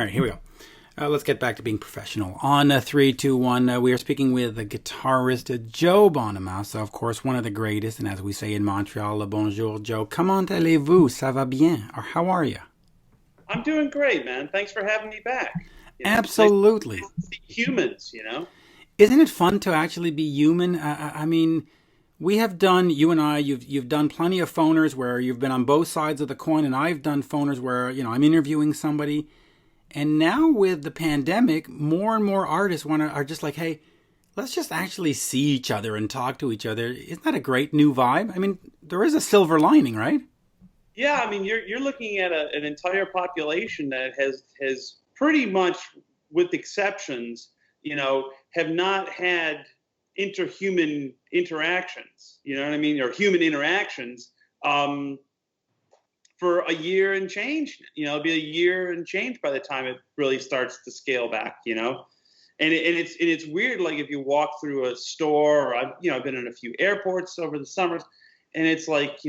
right, here we go. Let's get back to being professional. On 3, 2, 1, we are speaking with the guitarist Joe Bonamassa, of course, one of the greatest, and as we say in Montreal, le bonjour, Joe. Comment allez-vous? Ça va bien? Or how are you? I'm doing great, man. Thanks for having me back. It's nice Absolutely. to see humans. Isn't it fun to actually be human? I mean, we have done, you and I, you've done plenty of phoners where you've been on both sides of the coin, and I've done phoners where, I'm interviewing somebody. And now with the pandemic, more and more artists are just like, hey, let's just actually see each other and talk to each other. Isn't that a great new vibe? I mean, there is a silver lining, right? Yeah, I mean, you're looking at an entire population that has pretty much, with exceptions, have not had interhuman interactions. You know what I mean, or human interactions. For a year and change. It'll be a year and change by the time it really starts to scale back. And it's weird. Like if you walk through a store, or I've been in a few airports over the summers, and it's like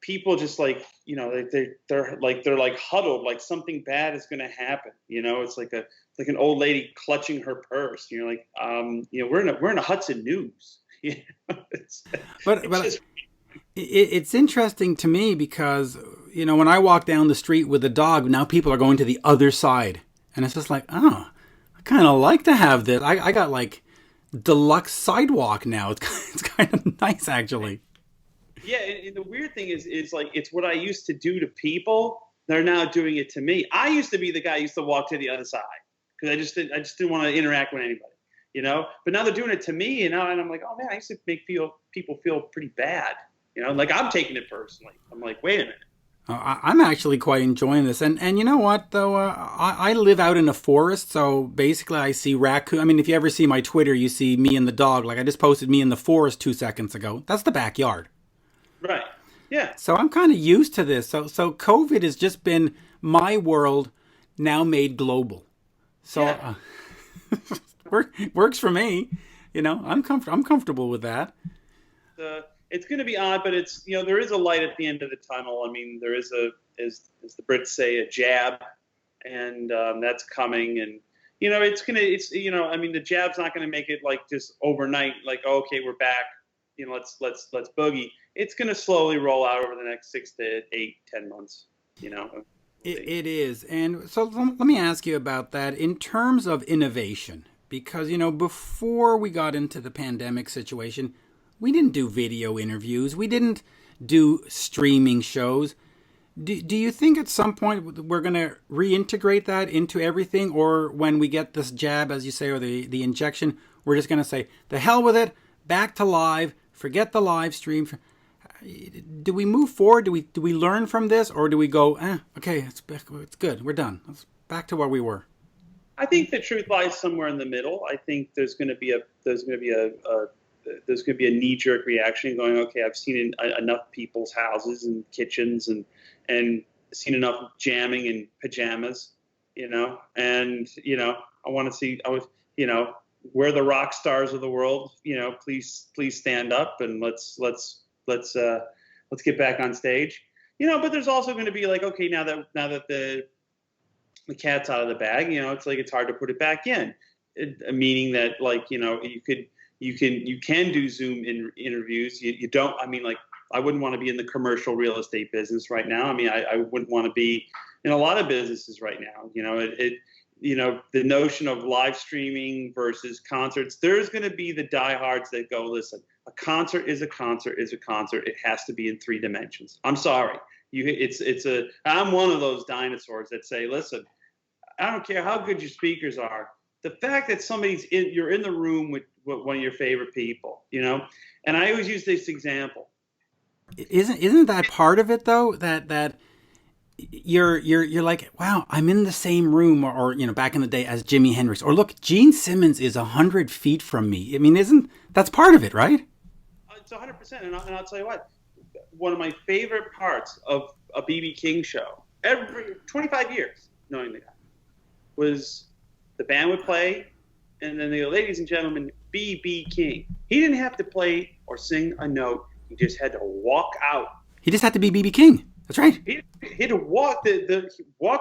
people just like they're like huddled, like something bad is going to happen. It's like an old lady clutching her purse. You're like, we're in a Hudson News. It's, But it's just it's interesting to me because, when I walk down the street with a dog, now people are going to the other side. And it's just like, oh, I kind of like to have this. I got like deluxe sidewalk now. It's kind of nice, actually. Yeah, and the weird thing is like it's what I used to do to people. They're now doing it to me. I used to be the guy who used to walk to the other side because I just didn't want to interact with anybody. But now they're doing it to me, and I'm like, oh man, I used to make people feel pretty bad. Like I'm taking it personally. I'm like, wait a minute. I'm actually quite enjoying this. And you know what, though? I live out in a forest, so basically I see raccoon. I mean, if you ever see my Twitter, you see me and the dog. Like I just posted me in the forest 2 seconds ago. That's the backyard. Right. Yeah. So I'm kind of used to this. So COVID has just been my world now made global. So Yeah. works for me. I'm comfortable with that. It's going to be odd, but it's there is a light at the end of the tunnel. I mean, there is as the Brits say, a jab, and that's coming. And I mean, the jab's not going to make it like just overnight. Like, oh, okay, we're back. Let's boogie. It's going to slowly roll out over the next 6 to 8, 10 months. We'll It is. And so let me ask you about that in terms of innovation, because before we got into the pandemic situation, we didn't do video interviews. We didn't do streaming shows. Do you think at some point we're going to reintegrate that into everything? Or when we get this jab, as you say, or the injection, we're just going to say, the hell with it, back to live, forget the live stream. Do we move forward? Do we learn from this? Or do we go, okay, it's good, we're done. Let's back to where we were. I think the truth lies somewhere in the middle. I think there's going to be a knee-jerk reaction going, okay, I've seen enough people's houses and kitchens and seen enough jamming in pajamas, and, I want to see, we're the rock stars of the world, please stand up and let's get back on stage, but there's also going to be like, okay, now that the cat's out of the bag, it's like, it's hard to put it back in, meaning that like, you can do Zoom interviews. You don't. I mean, like I wouldn't want to be in the commercial real estate business right now. I mean, I wouldn't want to be in a lot of businesses right now. The notion of live streaming versus concerts. There's going to be the diehards that go, listen, a concert is a concert is a concert. It has to be in 3 dimensions. I'm sorry. I'm one of those dinosaurs that say, listen, I don't care how good your speakers are. The fact that you're in the room with one of your favorite people, and I always use this example. Isn't that part of it though? That you're like, wow, I'm in the same room, or back in the day as Jimi Hendrix, or look, Gene Simmons is 100 feet from me. I mean, that's part of it, right? It's 100%, and I'll tell you what. One of my favorite parts of a BB King show, every 25 years, knowing the guy, was the band would play, and then they go, ladies and gentlemen, BB King. He didn't have to play or sing a note. He just had to walk out. He just had to be BB King. That's right. He had to walk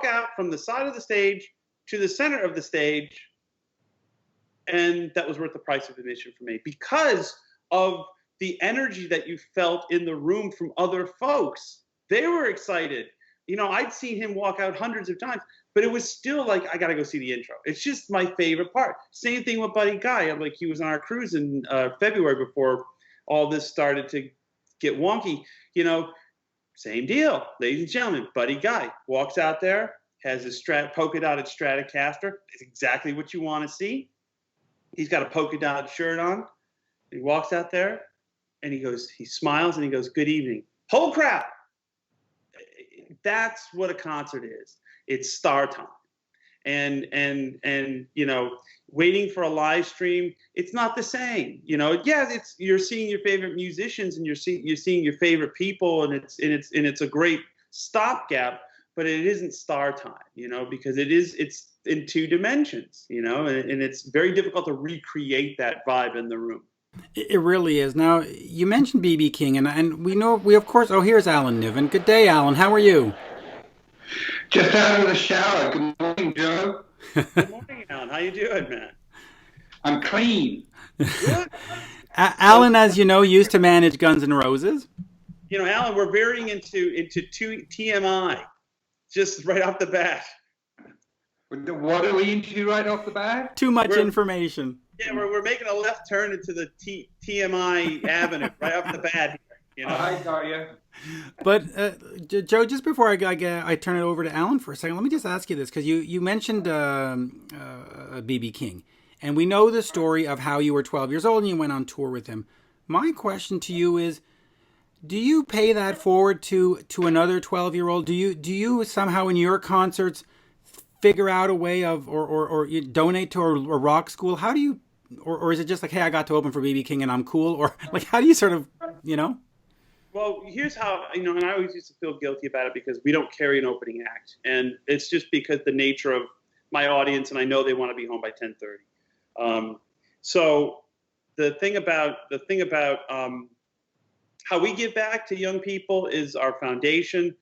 out from the side of the stage to the center of the stage, and that was worth the price of admission for me because of the energy that you felt in the room from other folks. They were excited. You know, I'd seen him walk out hundreds of times, but it was still like, I got to go see the intro. It's just my favorite part. Same thing with Buddy Guy. Like, he was on our cruise in February before all this started to get wonky. You know, same deal. Ladies and gentlemen, Buddy Guy walks out there, has a polka dotted Stratocaster. It's exactly what you want to see. He's got a polka dotted shirt on. He walks out there and he smiles and he goes, "Good evening." Whole crowd. That's what a concert is. It's star time. And you know, waiting for a live stream, it's not the same. You know, yeah, you're seeing your favorite musicians and you're seeing your favorite people, and it's a great stopgap, but it isn't star time, you know, because it's in two dimensions, you know, and it's very difficult to recreate that vibe in the room. It really is. Now, you mentioned B.B. King, and we of course, here's Alan Niven. Good day, Alan. How are you? Just out of the shower. Good morning, Joe. Good morning, Alan. How you doing, man? I'm clean. Good. Alan, as you know, used to manage Guns N' Roses. You know, Alan, we're veering into TMI, just right off the bat. What are we into right off the bat? Too much information. Yeah, we're making a left turn into the TMI avenue right off the bat here. You know? I got you. But Joe, just before I turn it over to Alan for a second, let me just ask you this, because you mentioned B.B. King, and we know the story of how you were 12 years old and you went on tour with him. My question to you is, do you pay that forward to another 12-year-old? Do you somehow in your concerts figure out a way of or you donate to a rock school? How do you, or is it just like, hey, I got to open for B.B. King and I'm cool? Or like, how do you sort of, you know? Well, here's how, you know, and I always used to feel guilty about it because we don't carry an opening act. And it's just because the nature of my audience, and I know they want to be home by 10:30. So the thing about how we give back to young people is our foundation.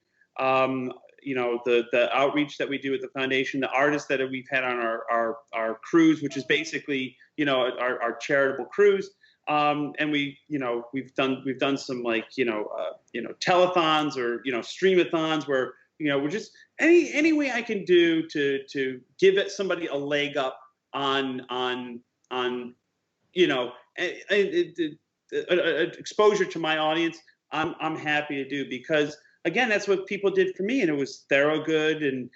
You know, the outreach that we do at the foundation, the artists that we've had on our cruise, which is basically, you know, our charitable cruise. And we've done some like, telethons or, streamathons where, we're just any way I can do to give somebody a leg up on exposure to my audience. I'm happy to do, because again, that's what people did for me. And it was Thorogood and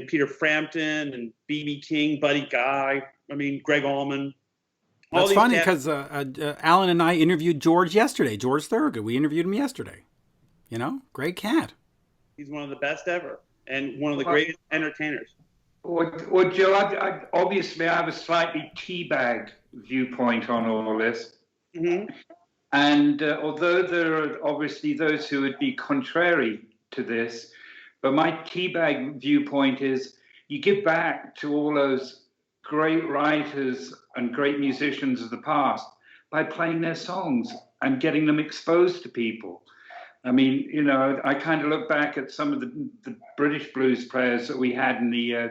Peter Frampton and B.B. King, Buddy Guy. I mean, Greg Allman. That's funny because Alan and I interviewed George yesterday. George Thorogood. We interviewed him yesterday. You know, great cat. He's one of the best ever and one of the greatest entertainers. Well, Joe, obviously I have a slightly teabagged viewpoint on all this. Mm-hmm. And although there are obviously those who would be contrary to this, but my teabag viewpoint is you give back to all those great writers and great musicians of the past by playing their songs and getting them exposed to people. I mean, I kind of look back at some of the British blues players that we had in the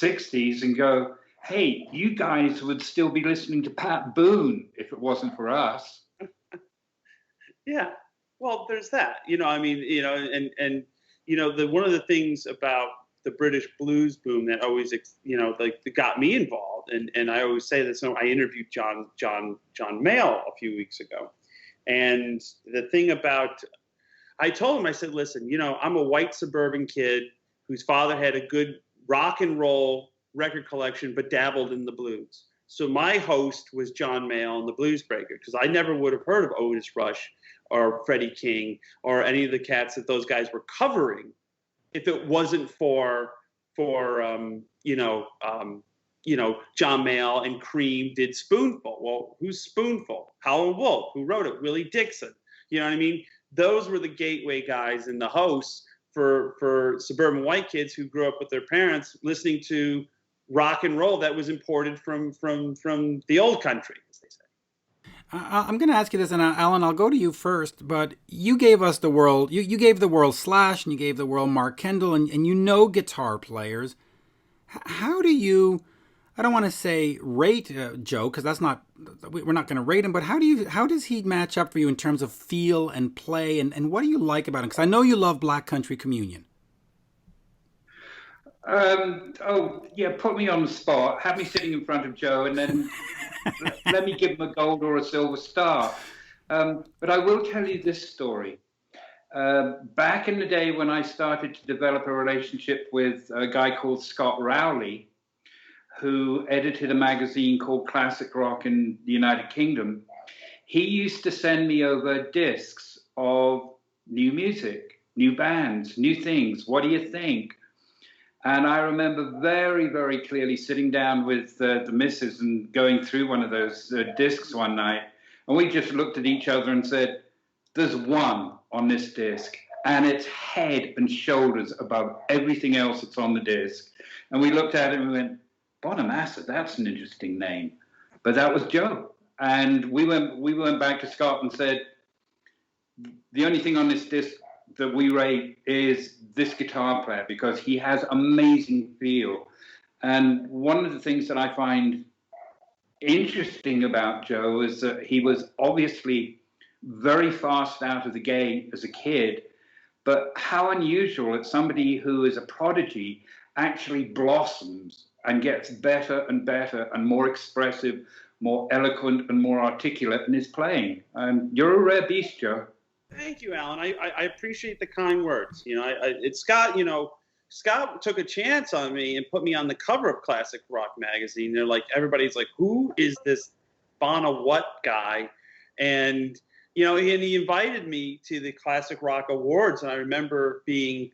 60s and go, hey, you guys would still be listening to Pat Boone if it wasn't for us. Yeah, well, there's that, and one of the things about the British blues boom that always, that got me involved, and I always say this. So I interviewed John Mayall a few weeks ago, and the thing about, I told him, I said, listen, I'm a white suburban kid whose father had a good rock and roll record collection, but dabbled in the blues. So my host was John Mayall and the Blues Breakers, because I never would have heard of Otis Rush or Freddie King or any of the cats that those guys were covering if it wasn't for John Mayall and Cream did Spoonful. Well, who's Spoonful? Howlin' Wolf. Who wrote it? Willie Dixon. You know what I mean? Those were the gateway guys and the hosts for suburban white kids who grew up with their parents listening to rock and roll that was imported from the old country, as they say. I'm going to ask you this, and Alan, I'll go to you first, but you gave us the world, you gave the world Slash, and you gave the world Mark Kendall, and guitar players. How do you, I don't want to say rate Joe, because that's not, we're not going to rate him, but how does he match up for you in terms of feel and play, and what do you like about him? Because I know you love Black Country Communion. Oh, yeah, put me on the spot. Have me sitting in front of Joe, and then let me give him a gold or a silver star. But I will tell you this story. Back in the day when I started to develop a relationship with a guy called Scott Rowley, who edited a magazine called Classic Rock in the United Kingdom, he used to send me over discs of new music, new bands, new things. What do you think? And I remember very, very clearly sitting down with the missus and going through one of those discs one night. And we just looked at each other and said, there's one on this disc, and it's head and shoulders above everything else that's on the disc. And we looked at it and we went, Bonamassa, that's an interesting name. But that was Joe. And we went back to Scott and said, the only thing on this disc that we rate is this guitar player, because he has amazing feel. And one of the things that I find interesting about Joe is that he was obviously very fast out of the gate as a kid, but how unusual that somebody who is a prodigy actually blossoms and gets better and better and more expressive, more eloquent and more articulate in his playing. You're a rare beast, Joe. Thank you, Alan. I appreciate the kind words. It's Scott. Scott took a chance on me and put me on the cover of Classic Rock magazine. They're like, everybody's like, who is this Bona what guy? And and he invited me to the Classic Rock Awards, and I remember being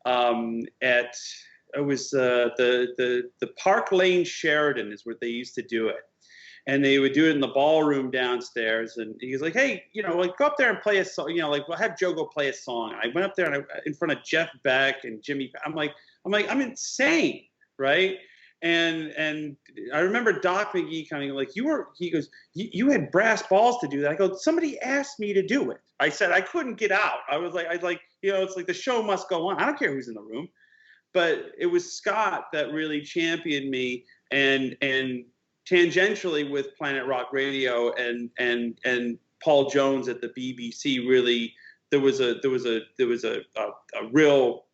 at the Park Lane Sheridan is where they used to do it. And they would do it in the ballroom downstairs. And he was like, hey, go up there and play a song. We'll have Joe go play a song. I went up there and in front of Jeff Beck and Jimmy. I'm like, I'm insane, right? And I remember Doc McGee coming he goes, you had brass balls to do that. I go, somebody asked me to do it. I said, I couldn't get out. I was like, it's like the show must go on. I don't care who's in the room. But it was Scott that really championed me and tangentially with Planet Rock Radio and Paul Jones at the BBC. Really, there was a real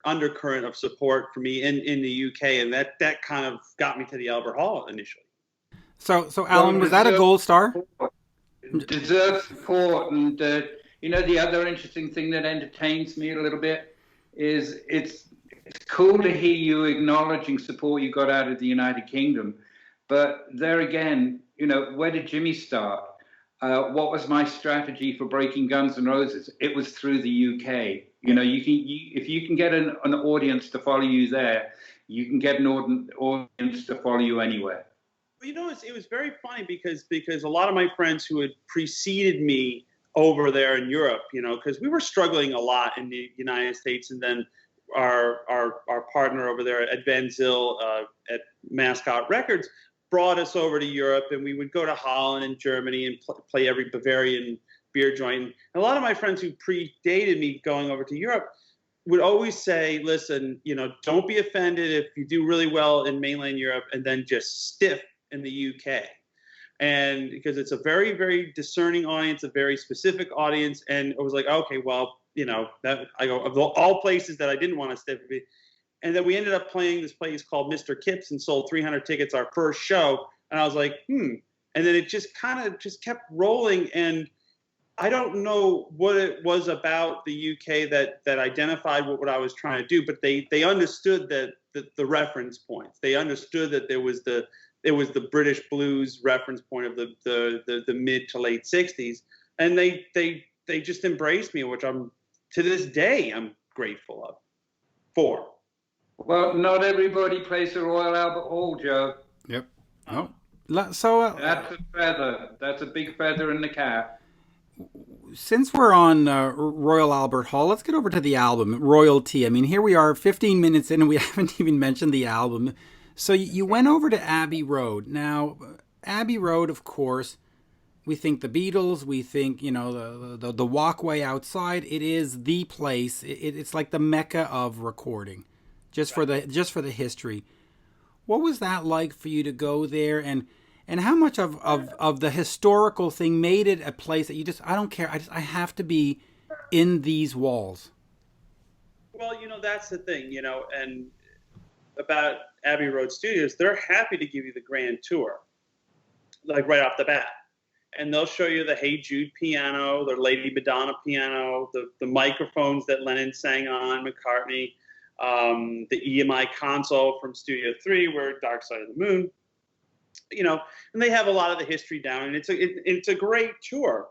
undercurrent of support for me in the UK, and that kind of got me to the Albert Hall initially. So Alan, was that a gold star? Deserved support, and the other interesting thing that entertains me a little bit is it's cool to hear you acknowledging support you got out of the United Kingdom, but there again, where did Jimmy start? What was my strategy for breaking Guns N' Roses? It was through the UK. If you can get an audience to follow you there, you can get an audience to follow you anywhere. It was very funny because a lot of my friends who had preceded me over there in Europe, because we were struggling a lot in the United States, and then our partner over there at Van Zyl at Mascot Records brought us over to Europe, and we would go to Holland and Germany and play every Bavarian beer joint. And a lot of my friends who predated me going over to Europe would always say, listen, don't be offended if you do really well in mainland Europe and then just stiff in the UK. And because it's a very, very discerning audience, a very specific audience. And I was like, okay, well, that I go, of all places that I didn't want to stiff. And then we ended up playing this place called Mr. Kips and sold 300 tickets our first show. And I was like, And then it just kind of just kept rolling. And I don't know what it was about the UK that identified what I was trying to do, but they understood that the reference points. They understood that it was the British blues reference point of the mid to late 60s. And they just embraced me, which to this day, I'm grateful for. Well, not everybody plays the Royal Albert Hall, Joe. Yep. Oh, so that's a feather. That's a big feather in the cap. Since we're on Royal Albert Hall, let's get over to the album, Royalty. I mean, here we are 15 minutes in and we haven't even mentioned the album. So you went over to Abbey Road. Now, Abbey Road, of course, We think the Beatles. We think, you know, the walkway outside. It is the place. It's like the mecca of recording, just for the history. What was that like for you to go there, and how much of the historical thing made it a place that you just, I don't care. I have to be in these walls. Well, you know, that's the thing, you know, and about Abbey Road Studios, they're happy to give you the grand tour, like right off the bat. And they'll show you the Hey Jude piano, the Lady Madonna piano, the microphones that Lennon sang on, McCartney, the EMI console from Studio 3, where Dark Side of the Moon, you know, and they have a lot of the history down, and it's a great tour.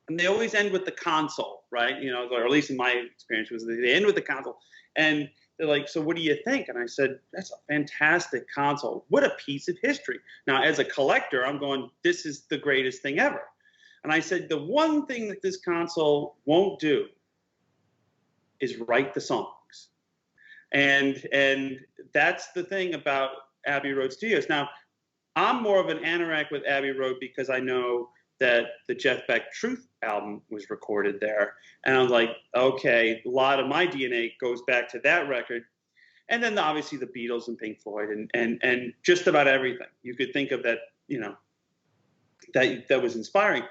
And they always end with the console, right? You know, or at least in my experience was they end with the console, and they're like, "So what do you think?" And I said, "That's a fantastic console. What a piece of history." Now, as a collector, I'm going, "This is the greatest thing ever." And I said, "The one thing that this console won't do is write the songs," and that's the thing about Abbey Road Studios. Now, I'm more of an anorak with Abbey Road because I know that the Jeff Beck Truth album was recorded there. And I was like, okay, a lot of my DNA goes back to that record. And then obviously the Beatles and Pink Floyd and just about everything you could think of that, you know, that was inspiring.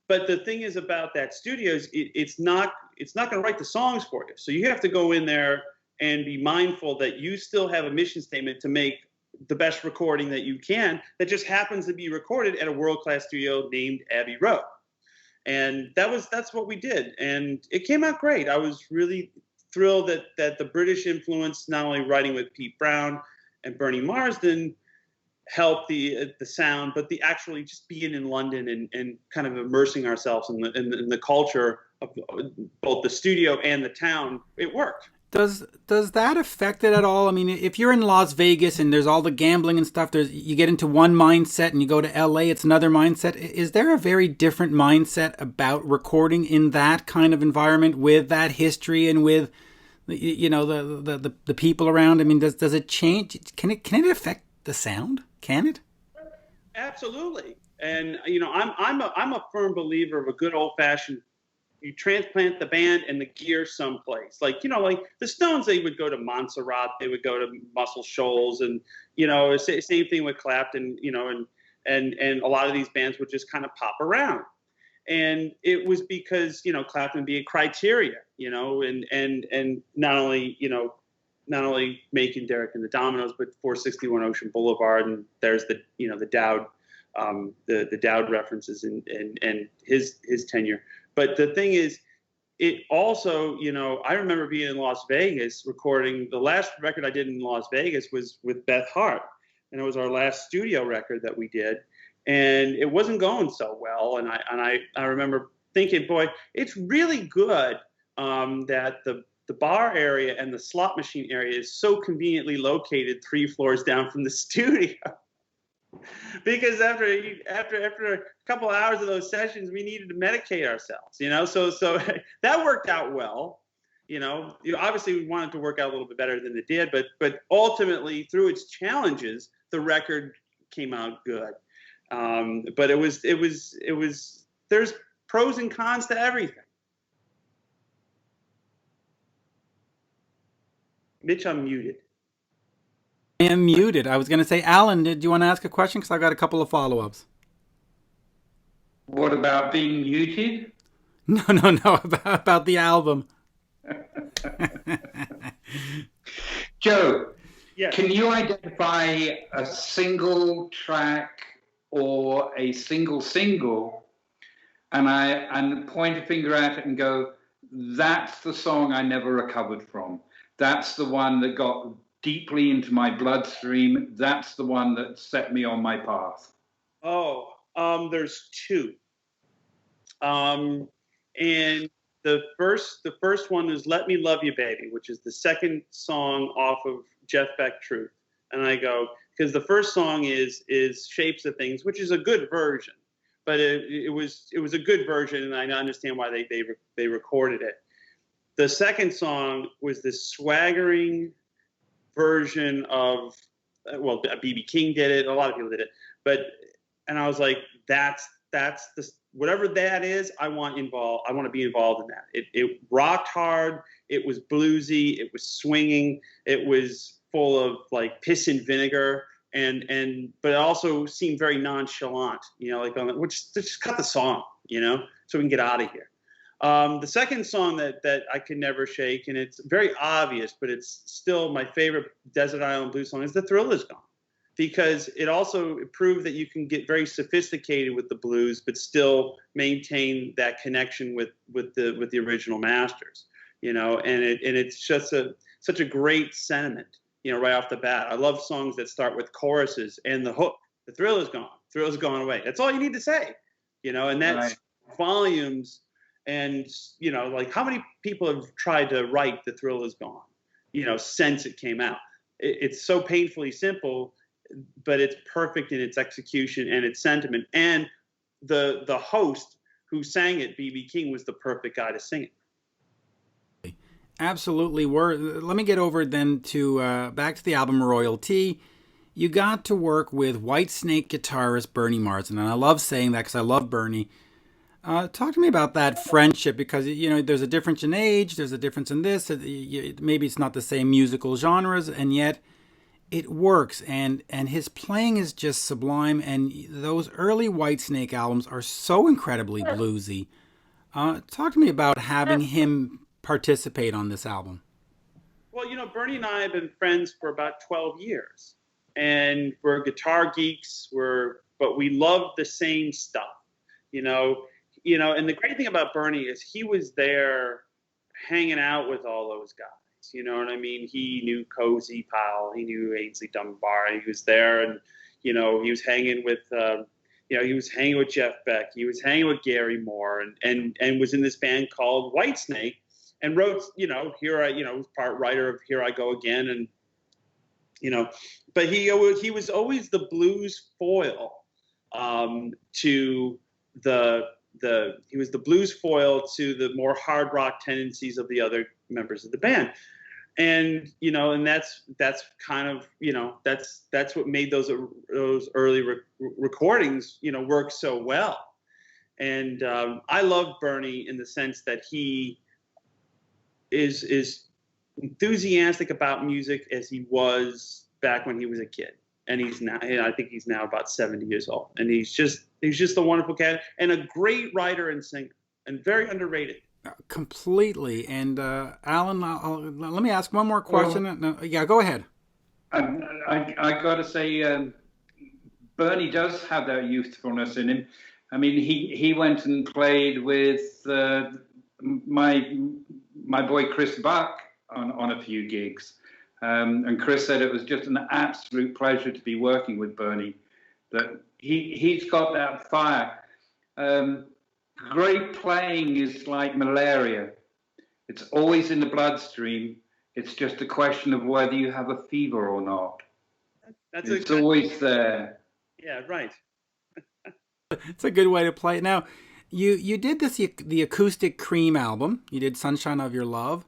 But the thing is about that studio is it's not going to write the songs for you. So you have to go in there and be mindful that you still have a mission statement to make the best recording that you can, that just happens to be recorded at a world-class studio named Abbey Road. And that's what we did. And it came out great. I was really thrilled that the British influence, not only writing with Pete Brown and Bernie Marsden, helped the sound, but the actually just being in London and kind of immersing ourselves in the culture of both the studio and the town, it worked. Does that affect it at all? I mean, if you're in Las Vegas and there's all the gambling and stuff, you get into one mindset, and you go to LA, it's another mindset. Is there a very different mindset about recording in that kind of environment with that history and with, you know, the people around? I mean, does it change? Can it affect the sound? Can it? Absolutely. And you know, I'm a firm believer of a good old fashioned. You transplant the band and the gear someplace. Like, you know, like the Stones, they would go to Montserrat, they would go to Muscle Shoals, and, you know, same thing with Clapton, you know, and a lot of these bands would just kind of pop around. And it was because, you know, Clapton being Criteria, you know, and not only, you know, not only making Derek and the Dominoes, but 461 Ocean Boulevard, and there's the, you know, the Dowd, the Dowd references and his tenure. But the thing is, it also, you know, I remember being in Las Vegas recording. The last record I did in Las Vegas was with Beth Hart, and it was our last studio record that we did, and it wasn't going so well. And I remember thinking, boy, it's really good that the bar area and the slot machine area is so conveniently located 3 floors down from the studio. Because after a couple of hours of those sessions, we needed to medicate ourselves, you know. So that worked out well, you know. Obviously we wanted to work out a little bit better than it did, but ultimately through its challenges, the record came out good. But it was there's pros and cons to everything. Mitch, I'm muted. I am muted. I was going to say, Alan, did you want to ask a question? Because I've got a couple of follow-ups. What about being muted? No, about the album. Joe, Yes. Can you identify a single track or a single and point a finger at it and go, that's the song I never recovered from. That's the one that got deeply into my bloodstream. That's the one that set me on my path. There's two. And the first one is Let Me Love You Baby, which is the second song off of Jeff Beck Truth. And I go, because the first song is Shapes of Things, which is a good version, but it was a good version, and I understand why they recorded it. The second song was this swaggering version of, well, B.B. King did it, a lot of people did it, and I was like, that's that's the, whatever that is, I want involved. I want to be involved in that. It rocked hard. It was bluesy. It was swinging. It was full of like piss and vinegar, but it also seemed very nonchalant. You know, like just cut the song. You know, so we can get out of here. The second song that I Can Never Shake, and it's very obvious, but it's still my favorite Desert Island Blues song, is The Thrill Is Gone. Because it also proved that you can get very sophisticated with the blues, but still maintain that connection with the original masters, you know. And it's just such a great sentiment, you know, right off the bat. I love songs that start with choruses and the hook. The thrill is gone. Thrill has gone away. That's all you need to say, you know. And that's volumes. And you know, like how many people have tried to write The Thrill Is Gone, you know, since it came out. It's so painfully simple, but it's perfect in its execution and its sentiment. And the host who sang it, B.B. King, was the perfect guy to sing it. Absolutely. Let me get over then to back to the album Royalty. You got to work with Whitesnake guitarist Bernie Marsden, and I love saying that because I love Bernie. Talk to me about that friendship, because you know there's a difference in age, there's a difference in this. Maybe it's not the same musical genres, and yet it works, and his playing is just sublime, and those early Whitesnake albums are so incredibly bluesy. Talk to me about having him participate on this album. Well, you know, Bernie and I have been friends for about 12 years, and we're guitar geeks, but we love the same stuff, you know, and the great thing about Bernie is he was there hanging out with all those guys. You know what I mean? He knew Cozy Powell. He knew Ainsley Dunbar. He was there, and you know, he was hanging with, he was hanging with Jeff Beck. He was hanging with Gary Moore, and was in this band called Whitesnake, and wrote, you know, was part writer of Here I Go Again, and you know, but he was always the blues foil to he was the blues foil to the more hard rock tendencies of the other members of the band. And, you know, and that's kind of, you know, that's what made those early recordings, you know, work so well. And I love Bernie in the sense that he is enthusiastic about music as he was back when he was a kid. And I think he's now about 70 years old. And he's just a wonderful cat and a great writer and singer, and very underrated. Completely. And Alan, let me ask one more question. Yeah, go ahead. I got to say, Bernie does have that youthfulness in him. I mean, he went and played with my boy Chris Buck on a few gigs. And Chris said it was just an absolute pleasure to be working with Bernie. That he's got that fire. Great playing is like malaria. It's always in the bloodstream. It's just a question of whether you have a fever or not. It's always there. Yeah, right. It's a good way to play it. Now, you did the acoustic Cream album. You did Sunshine of Your Love.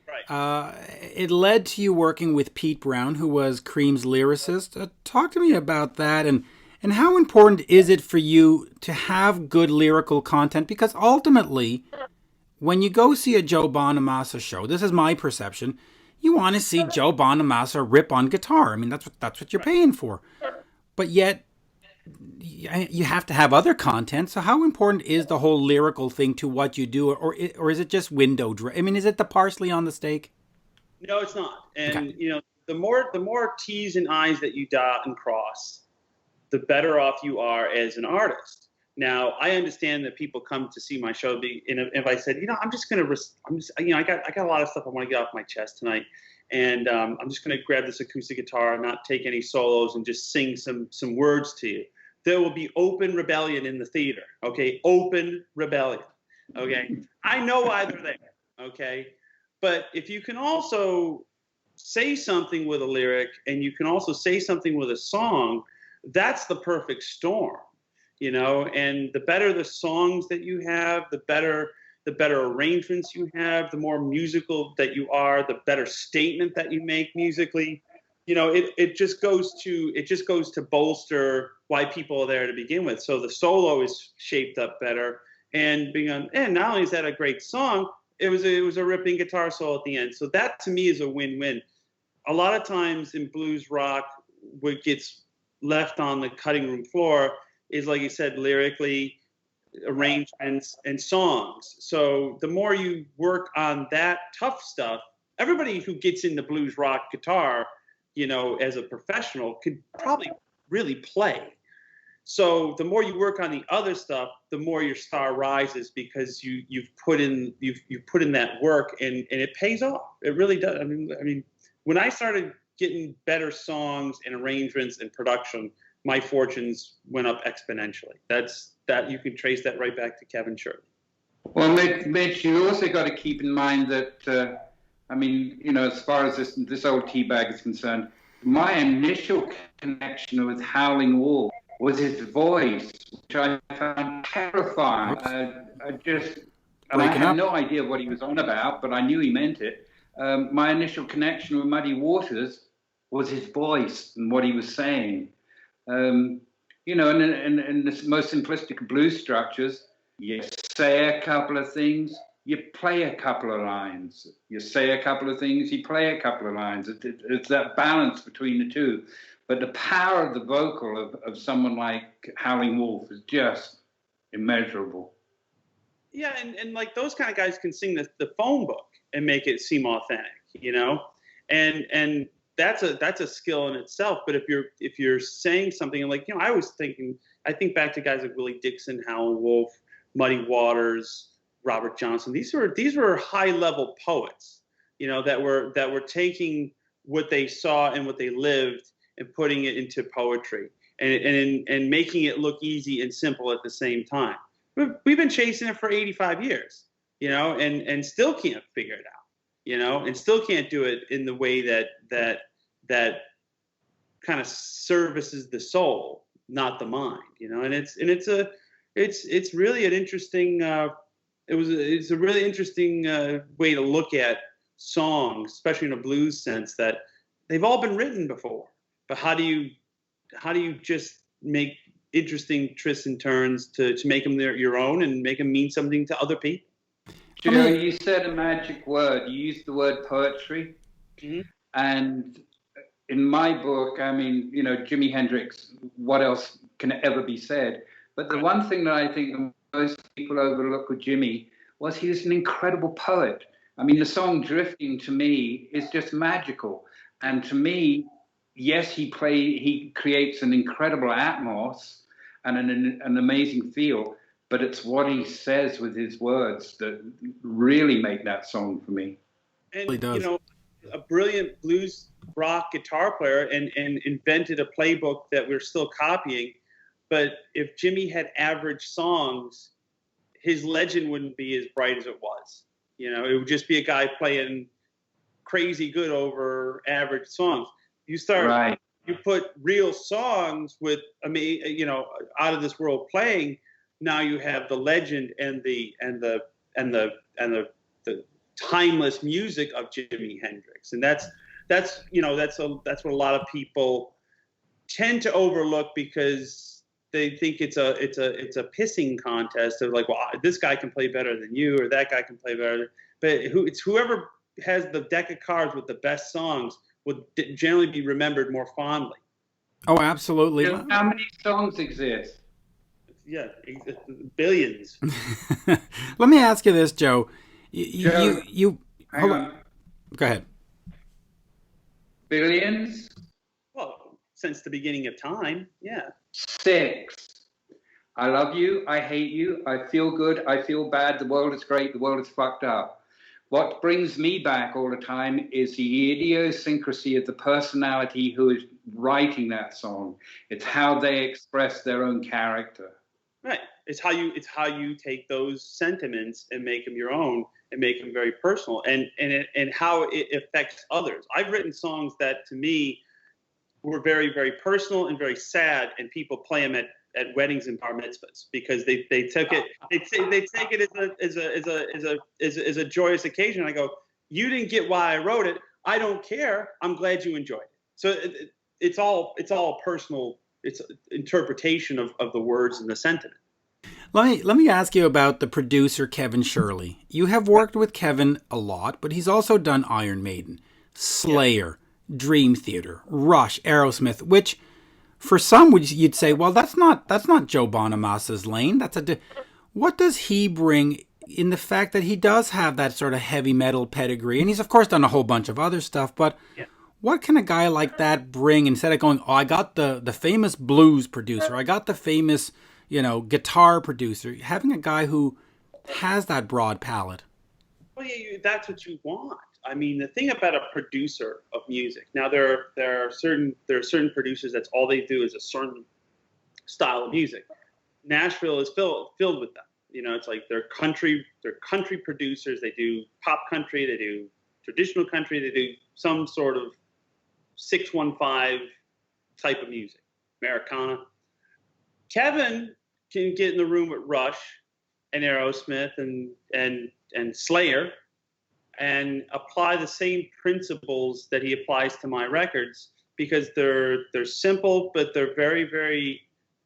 Right. It led to you working with Pete Brown, who was Cream's lyricist. Talk to me about that, and how important is it for you to have good lyrical content? Because ultimately, when you go see a Joe Bonamassa show, this is my perception, you want to see Joe Bonamassa rip on guitar. I mean, that's what you're paying for. But yet, you have to have other content. So how important is the whole lyrical thing to what you do, or is it just window dressing? I mean, is it the parsley on the steak? No, it's not. And you know, the more T's and I's that you dot and cross, the better off you are as an artist. Now, I understand that people come to see my show. If I said, you know, I got a lot of stuff I want to get off my chest tonight, and I'm just going to grab this acoustic guitar and not take any solos and just sing some words to you. There will be open rebellion in the theater. Okay, open rebellion. Okay, I know why they're there. Okay, but if you can also say something with a lyric and you can also say something with a song, that's the perfect storm. You know, and the better the songs that you have, the better arrangements you have, the more musical that you are, the better statement that you make musically, it just goes to bolster why people are there to begin with. So the solo is shaped up better, and not only is that a great song, it was a ripping guitar solo at the end. So that to me is a win-win. A lot of times in blues rock, what gets left on the cutting room floor is, like you said, lyrically, arrangements, and songs. So the more you work on that tough stuff, everybody who gets into blues rock guitar, as a professional, could probably really play. So the more you work on the other stuff, the more your star rises, because you've put in that work, and it pays off. It really does. I mean, when I started getting better songs and arrangements and production, my fortunes went up exponentially. That you can trace that right back to Kevin Shirley. Well, Mitch, you also got to keep in mind that, as far as this old teabag is concerned, my initial connection with Howling Wolf was his voice, which I found terrifying. I had no idea what he was on about, but I knew he meant it. My initial connection with Muddy Waters was his voice and what he was saying. And in the most simplistic of blues structures, you say a couple of things, you play a couple of lines. You say a couple of things, you play a couple of lines. It's that balance between the two. But the power of the vocal of someone like Howling Wolf is just immeasurable. Yeah, and like those kind of guys can sing the phone book and make it seem authentic, and that's a skill in itself. But if you're saying something like, I think back to guys like Willie Dixon, Howlin' Wolf, Muddy Waters, Robert Johnson. These were high level poets, that were taking what they saw and what they lived and putting it into poetry, and making it look easy and simple at the same time. We've been chasing it for 85 years, and still can't figure it out, and still can't do it in the way that kind of services the soul, not the mind, and it's really an interesting, it's a really interesting way to look at songs, especially in a blues sense, that they've all been written before, but how do you just make interesting twists and turns to make them your own and make them mean something to other people? Joe, you said a magic word. You used the word poetry. Mm-hmm. And in my book, Jimi Hendrix, what else can ever be said? But the one thing that I think most people overlook with Jimmy was he was an incredible poet. The song Drifting to me is just magical. And to me, yes, he creates an incredible atmos and an amazing feel, but it's what he says with his words that really make that song for me. And, a brilliant blues rock guitar player and invented a playbook that we're still copying. But if Jimmy had average songs, his legend wouldn't be as bright as it was. It would just be a guy playing crazy good over average songs. You start, right. You put real songs with, out of this world playing. Now you have the legend and the timeless music of Jimi Hendrix, and that's what a lot of people tend to overlook, because they think it's a pissing contest of like, well, this guy can play better than you, or that guy can play better. But it's whoever has the deck of cards with the best songs would generally be remembered more fondly. Oh, absolutely. How many songs exist? Yeah, billions. Let me ask you this, Joe. Joe, hold on. Go ahead. Billions? Well, since the beginning of time, yeah. 6. I love you, I hate you, I feel good, I feel bad, the world is great, the world is fucked up. What brings me back all the time is the idiosyncrasy of the personality who is writing that song. It's how they express their own character. Right. It's how you take those sentiments and make them your own and make them very personal, and how it affects others. I've written songs that to me were very, very personal and very sad, and people play them at weddings and bar mitzvahs because they took it as a joyous occasion. I go, you didn't get why I wrote it. I don't care. I'm glad you enjoyed it. So it's all personal. It's interpretation of the words and the sentiment. Let me ask you about the producer Kevin Shirley. You have worked with Kevin a lot, but he's also done Iron Maiden, Slayer, Dream Theater, Rush, Aerosmith, which for some you'd say, well, that's not Joe Bonamassa's lane. What does he bring in the fact that he does have that sort of heavy metal pedigree, and he's of course done a whole bunch of other stuff, but what can a guy like that bring instead of going, oh, I got the famous blues producer, I got the famous, guitar producer, having a guy who has that broad palette? Well, yeah, that's what you want. I mean, the thing about a producer of music, now there are certain producers that's all they do is a certain style of music. Nashville is filled with them. It's like they're country producers. They do pop country, they do traditional country, they do some sort of 615 type of music, Americana. Kevin can get in the room with Rush and Aerosmith and Slayer and apply the same principles that he applies to my records, because they're simple, but they're very, very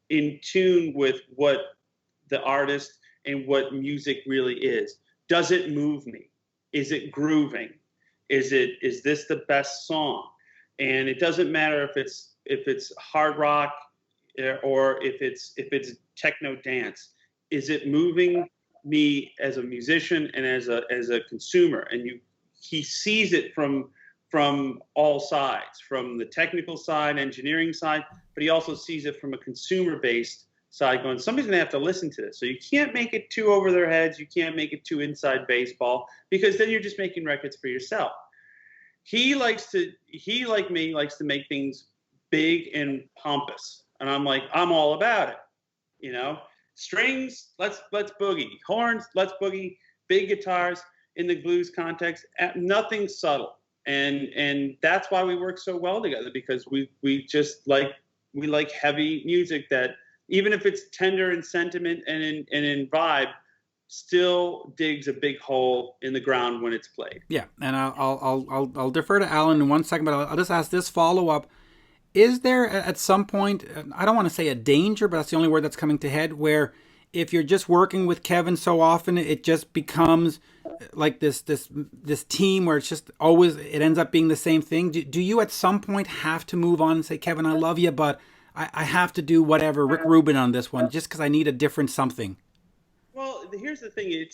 in tune with what the artist and what music really is. Does it move me? Is it grooving? Is this the best song? And it doesn't matter if it's hard rock or if it's techno dance. Is it moving me as a musician and as a consumer? And he sees it from all sides, from the technical side, engineering side, but he also sees it from a consumer-based side, going, somebody's gonna have to listen to this. So you can't make it too over their heads, you can't make it too inside baseball, because then you're just making records for yourself. He, like me, likes to make things big and pompous. And I'm like, I'm all about it. Strings, let's boogie. Horns, let's boogie. Big guitars in the blues context, nothing subtle. And that's why we work so well together, because we just like heavy music that, even if it's tender in sentiment and in vibe, still digs a big hole in the ground when it's played. Yeah, and I'll defer to Alan in 1 second, but I'll just ask this follow-up. Is there at some point, I don't want to say a danger, but that's the only word that's coming to head, where if you're just working with Kevin so often, it just becomes like this team where it's just always, it ends up being the same thing? Do you at some point have to move on and say, Kevin, I love you, but I have to do whatever, Rick Rubin on this one, just because I need a different something? Well, here's the thing.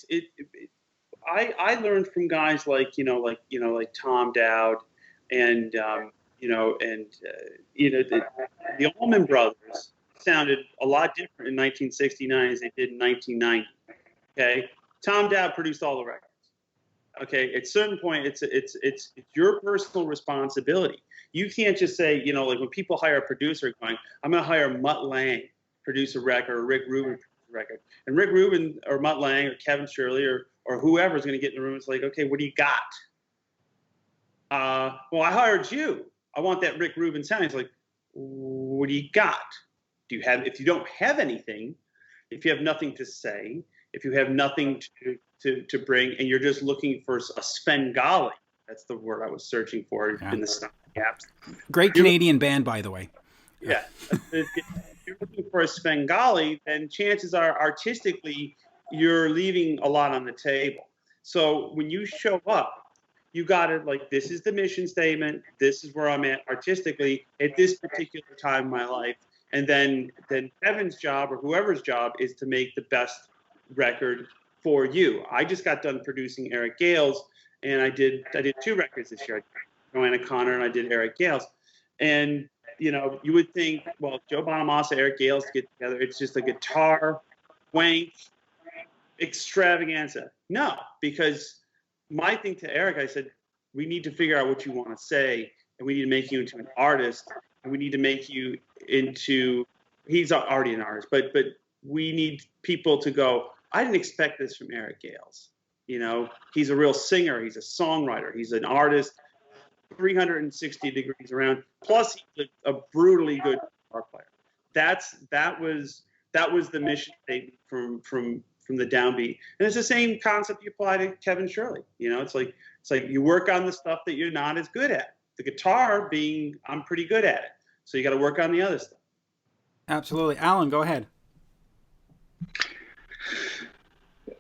I learned from guys like Tom Dowd and the Allman Brothers sounded a lot different in 1969 as they did in 1990. Okay, Tom Dowd produced all the records. Okay, at a certain point, it's your personal responsibility. You can't just say, like when people hire a producer, going, I'm going to hire Mutt Lange produce a record, or Rick Rubin produce a record, and Rick Rubin or Mutt Lange or Kevin Shirley or whoever is going to get in the room. It's like, okay, what do you got? Well, I hired you. I want that Rick Rubin sound. He's like, what do you got? If you don't have anything, if you have nothing to say, if you have nothing to bring, and you're just looking for a Svengali, that's the word I was searching for in the stop gaps. Great Canadian band, by the way. Yeah. If you're looking for a Svengali, then chances are artistically you're leaving a lot on the table. So when you show up, you got it like, this is the mission statement. This is where I'm at artistically at this particular time in my life. And then Kevin's job, or whoever's job, is to make the best record for you. I just got done producing Eric Gales, and I did 2 records this year. I did Joanna Connor and I did Eric Gales. And you would think, well, Joe Bonamassa, Eric Gales get together, it's just a guitar wank extravaganza. No, because my thing to Eric, I said, we need to figure out what you want to say, and we need to make you into an artist, and we need to make you into, he's already an artist, but we need people to go, I didn't expect this from Eric Gales. He's a real singer, he's a songwriter, he's an artist, 360 degrees around, plus he's a brutally good guitar player. That was the mission statement from the downbeat. And it's the same concept you apply to Kevin Shirley. It's like you work on the stuff that you're not as good at. the guitar being, I'm pretty good at it. So you got to work on the other stuff. Absolutely. Alan, go ahead.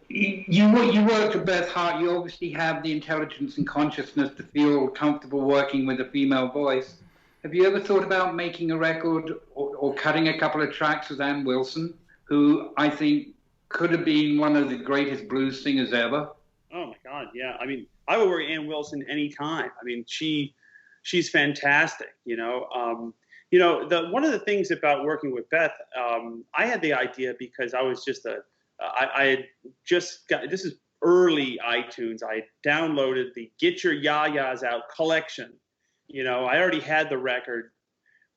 You work with Beth Hart. You obviously have the intelligence and consciousness to feel comfortable working with a female voice. Have you ever thought about making a record or cutting a couple of tracks with Ann Wilson, who I think could have been one of the greatest blues singers ever? Oh my God, yeah. I mean, I would work Ann Wilson anytime. I mean, she's fantastic. One of the things about working with Beth, I had the idea because I was just I had just got, this is early iTunes. I downloaded the Get Your Ya-Ya's Out collection. I already had the record,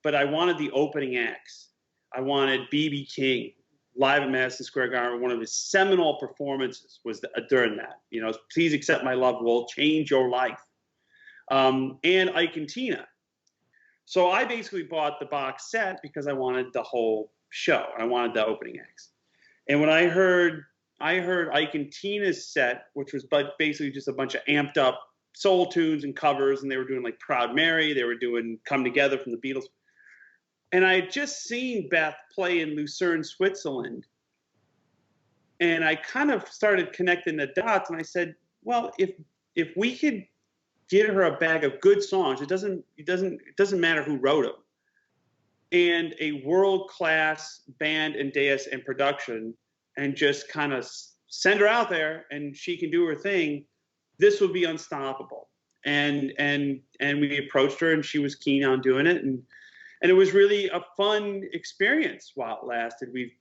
but I wanted the opening acts. I wanted B.B. King live at Madison Square Garden. One of his seminal performances was during that. Please Accept My Love will change your life. And Ike and Tina. So I basically bought the box set because I wanted the whole show. I wanted the opening acts. And when I heard Ike and Tina's set, which was basically just a bunch of amped up soul tunes and covers, and they were doing like Proud Mary, they were doing Come Together from the Beatles. And I had just seen Beth play in Lucerne, Switzerland. And I kind of started connecting the dots, and I said, well, if we could get her a bag of good songs, it doesn't matter who wrote them, and a world-class band and dais and production, and just kind of send her out there and she can do her thing, this would be unstoppable. And we approached her and she was keen on doing it. And it was really a fun experience while it lasted. We've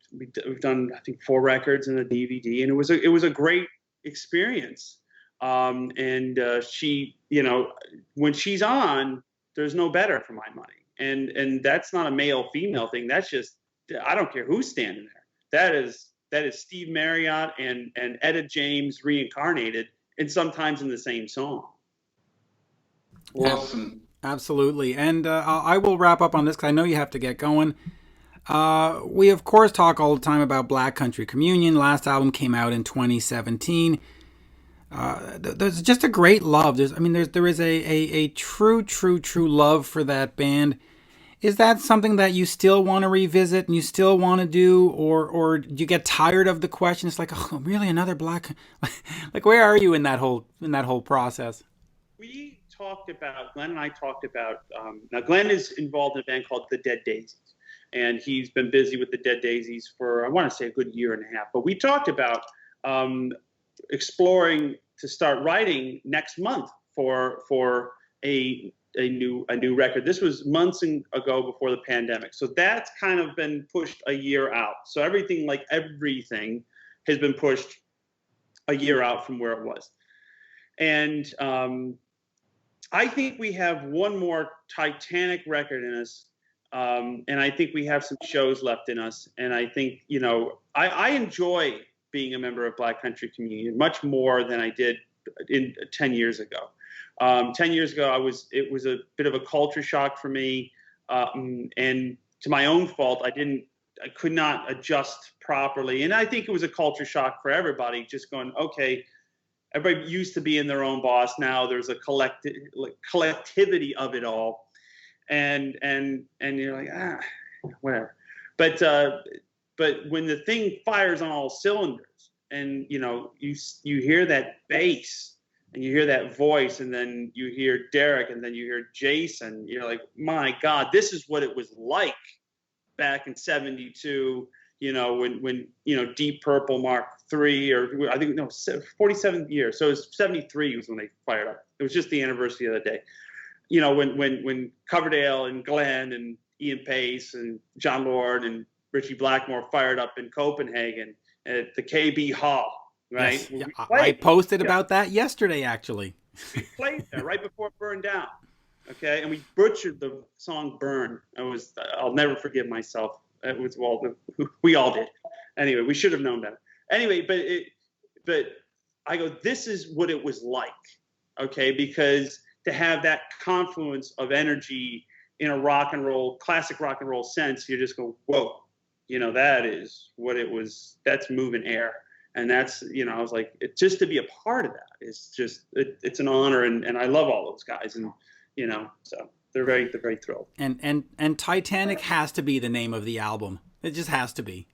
done, I think, 4 records and a DVD, and it was a great experience. She, when she's on, there's no better for my money. And that's not a male female thing. That's just, I don't care who's standing there. That is Steve Marriott and Etta James reincarnated, and sometimes in the same song. Awesome. Absolutely. And I will wrap up on this because I know you have to get going. We, of course, talk all the time about Black Country Communion. Last album came out in 2017. There's just a great love. There is a true love for that band. Is that something that you still want to revisit and you still want to do, or do you get tired of the question? It's like, oh, really, another Black? Like, where are you in that whole process? Glenn and I talked about. Now, Glenn is involved in a band called the Dead Daisies, and he's been busy with the Dead Daisies for, I want to say, a good year and a half. But we talked about exploring to start writing next month for a new record. This was months ago before the pandemic. So that's kind of been pushed a year out. So everything has been pushed a year out from where it was. And I think we have one more Titanic record in us. And I think we have some shows left in us. And I think, I enjoy being a member of Black Country Communion much more than I did 10 years ago. 10 years ago, it was a bit of a culture shock for me. And to my own fault, I could not adjust properly. And I think it was a culture shock for everybody, just going, okay, everybody used to being their own boss. Now there's a collectivity of it all. And you're like, whatever. But when the thing fires on all cylinders and, you hear that bass, and you hear that voice, and then you hear Derek, and then you hear Jason. You're like, my God, this is what it was like back in '72. When Deep Purple Mark III, or I think 47th year. So it was '73 was when they fired up. It was just the anniversary of the day. When Coverdale and Glenn and Ian Pace and John Lord and Richie Blackmore fired up in Copenhagen at the KB Hall. Right. Yes. Yeah, I posted about that yesterday, actually. We played there right before it burned down. Okay. And we butchered the song Burn. I'll never forgive myself. It was, we all did. Anyway, we should have known better. Anyway, but I go, this is what it was like. Okay. Because to have that confluence of energy in a classic rock and roll sense, you just go, whoa, that is what it was. That's moving air. And that's, I was like, just to be a part of that is just, it's an honor. And I love all those guys. And So they're very thrilled. And Titanic has to be the name of the album. It just has to be.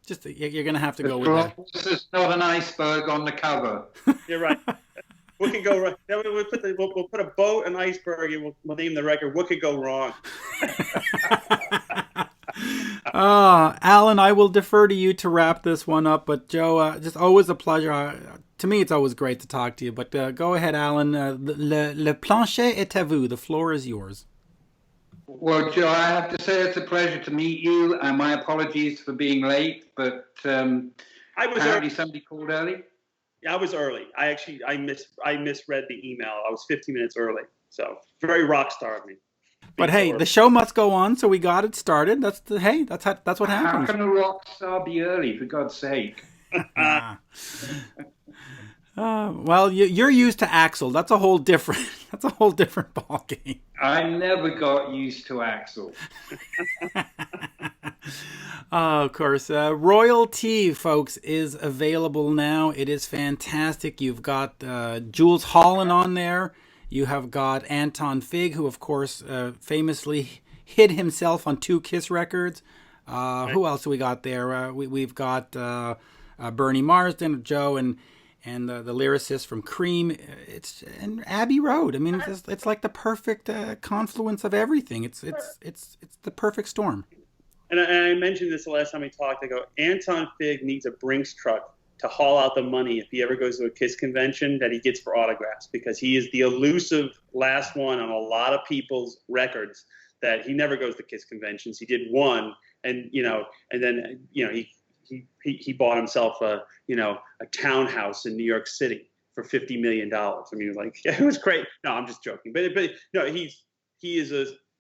Just you're gonna have to go with that. There's not an iceberg on the cover. You're right. What could go wrong? We'll put a boat, an iceberg, and we'll name the record "What Could Go Wrong." Alan, I will defer to you to wrap this one up. But Joe, just always a pleasure. To me, it's always great to talk to you. But go ahead, Alan. Le plancher est à vous. The floor is yours. Well, Joe, I have to say it's a pleasure to meet you, and my apologies for being late. But apparently somebody called early. Yeah, I was early. I misread the email. I was 15 minutes early. So very rock star of me. But hey, the show must go on, so we got it started. That's what happens. How can a rock star be early, for God's sake? Well, you're used to Axel. That's a whole different ball game. I never got used to Axel. Of course. Royalty, folks, is available now. It is fantastic. You've got Jules Holland on there. You have got Anton Fig, who, of course, famously hid himself on 2 Kiss records. Who else do we got there? We've got Bernie Marsden, Joe, and the lyricist from Cream. And Abbey Road. I mean, it's like the perfect confluence of everything. It's the perfect storm. And I mentioned this the last time we talked. I go, Anton Fig needs a Brinks truck to haul out the money if he ever goes to a Kiss convention that he gets for autographs, because he is the elusive last one on a lot of people's records that he never goes to Kiss conventions. He did one, and then he bought himself a townhouse in New York City for $50 million. I mean, like, it was great. No, I'm just joking. But no, he is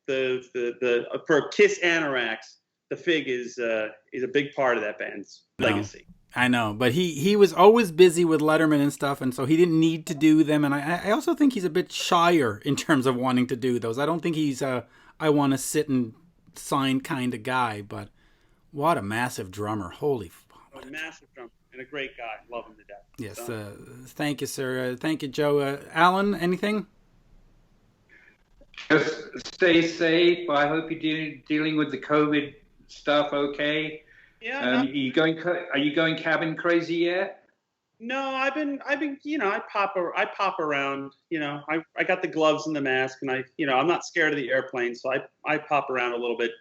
for Kiss anoraks. The Fig is a big part of that band's legacy. I know, but he was always busy with Letterman and stuff, and so he didn't need to do them. And I also think he's a bit shyer in terms of wanting to do those. I don't think he's I want to sit and sign kind of guy, but what a massive drummer. Holy a massive drummer and a great guy. Love him to death. Yes, so. Thank you, sir. Thank you, Joe. Alan, anything? Just stay safe. I hope you're dealing with the COVID stuff okay. Yeah. Are you going cabin crazy yet? No, I've been I pop around. I got the gloves and the mask, and I'm not scared of the airplane, so I pop around a little bit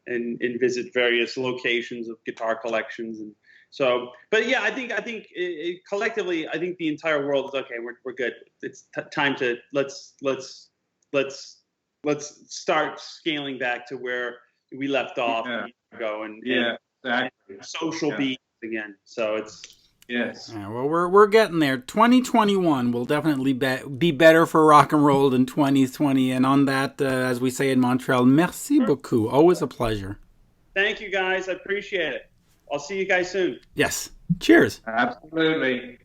and visit various locations of guitar collections, and so. But yeah, I think collectively, I think the entire world is okay. We're good. It's time to let's start scaling back to where we left off a year ago, and exactly. Social beings again. So it's yes. Yeah, well, we're getting there. 2021 will definitely be better for rock and roll than 2020. And on that, as we say in Montreal, merci beaucoup. Always a pleasure. Thank you, guys. I appreciate it. I'll see you guys soon. Yes. Cheers. Absolutely.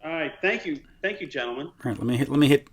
All right. Thank you, gentlemen. All right. Let me hit.